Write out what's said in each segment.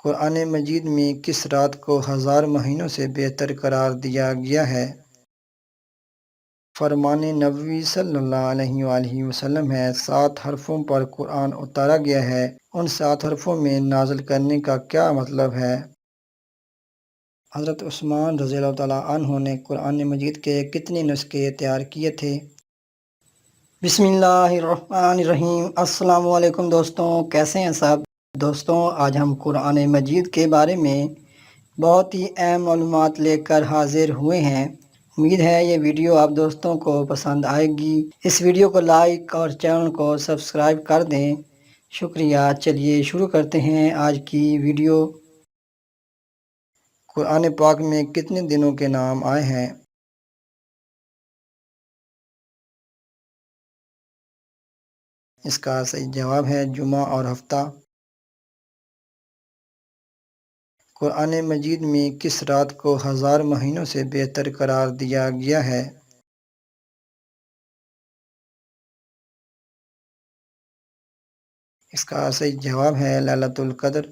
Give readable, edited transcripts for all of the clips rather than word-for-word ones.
قرآن مجید میں کس رات کو 1000 مہینوں سے بہتر قرار دیا گیا ہے؟ فرمان نبوی صلی اللہ علیہ وآلہ وسلم ہے۔ 7 حرفوں پر قرآن اتارا گیا ہے، ان 7 حرفوں میں نازل کرنے کا کیا مطلب ہے؟ حضرت عثمان رضی اللہ تعالیٰ عنہ نے قرآن مجید کے کتنے نسخے تیار کیے تھے؟ بسم اللہ الرحمن الرحیم۔ السلام علیکم دوستوں، کیسے ہیں سب؟ دوستوں، آج ہم قرآن مجید کے بارے میں بہت ہی اہم معلومات لے کر حاضر ہوئے ہیں۔ امید ہے یہ ویڈیو آپ دوستوں کو پسند آئے گی۔ اس ویڈیو کو لائک اور چینل کو سبسکرائب کر دیں۔ شکریہ۔ چلیے شروع کرتے ہیں آج کی ویڈیو۔ قرآن پاک میں کتنے دنوں کے نام آئے ہیں؟ اس کا صحیح جواب ہے جمعہ اور ہفتہ۔ قرآن مجید میں کس رات کو 1000 مہینوں سے بہتر قرار دیا گیا ہے؟ اس کا صحیح جواب ہے لیلۃ القدر۔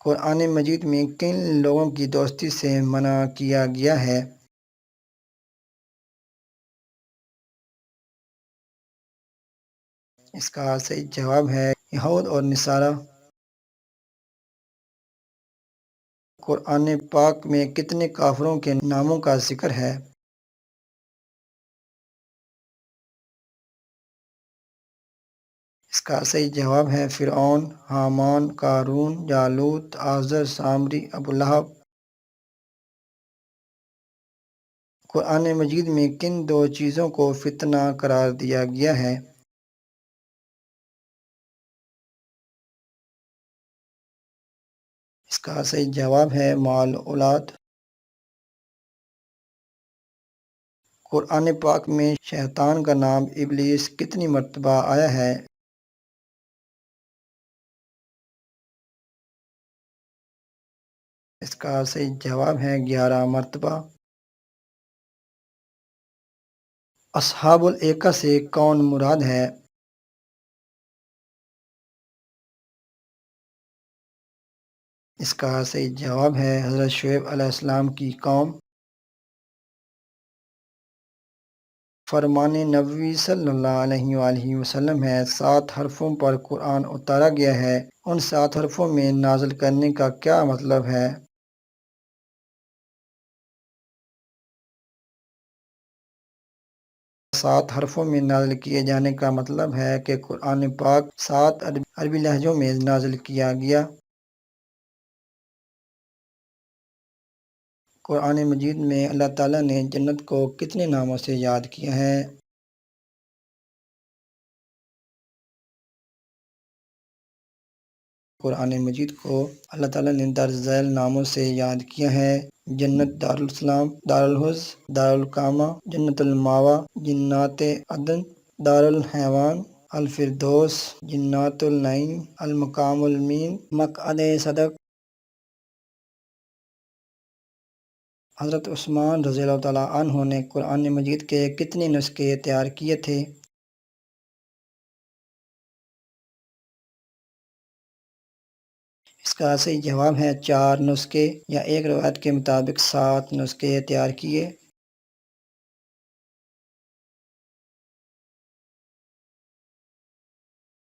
قرآن مجید میں کن لوگوں کی دوستی سے منع کیا گیا ہے؟ اس کا صحیح جواب ہے یہود اور نصارہ۔ قرآن پاک میں کتنے کافروں کے ناموں کا ذکر ہے؟ اس کا صحیح جواب ہے فرعون، حامان، قارون، جالوت، آزر، سامری، ابو لہب۔ قرآن مجید میں کن 2 چیزوں کو فتنہ قرار دیا گیا ہے؟ اس کا صحیح جواب ہے مال اولاد۔ قرآن پاک میں شیطان کا نام ابلیس کتنی مرتبہ آیا ہے؟ اس کا صحیح جواب ہے 11 مرتبہ۔ اصحاب الایکہ سے کون مراد ہے؟ اس کا صحیح جواب ہے حضرت شعیب علیہ السلام کی قوم۔ فرمان نبوی صلی اللہ علیہ وآلہ وسلم ہے۔ 7 حرفوں پر قرآن اتارا گیا ہے، ان 7 حرفوں میں نازل کرنے کا کیا مطلب ہے؟ 7 حرفوں میں نازل کیے جانے کا مطلب ہے کہ قرآن پاک 7 عربی لہجوں میں نازل کیا گیا۔ قرآن مجید میں اللہ تعالیٰ نے جنت کو کتنے ناموں سے یاد کیا ہے؟ قرآن مجید کو اللہ تعالیٰ نے درج ذیل ناموں سے یاد کیا ہے: جنت دارالسلام، دارالحرز، دارالقامہ، جنت المأویٰ، جنات عدن، دارالحیوان، الفردوس، جنات النعیم، المقام المین، مقعد صدق۔ حضرت عثمان رضی اللہ تعالیٰ عنہ نے قرآن مجید کے کتنے نسخے تیار کیے تھے؟ اس کا صحیح جواب ہے 4 نسخے، یا ایک روایت کے مطابق 7 نسخے تیار کیے۔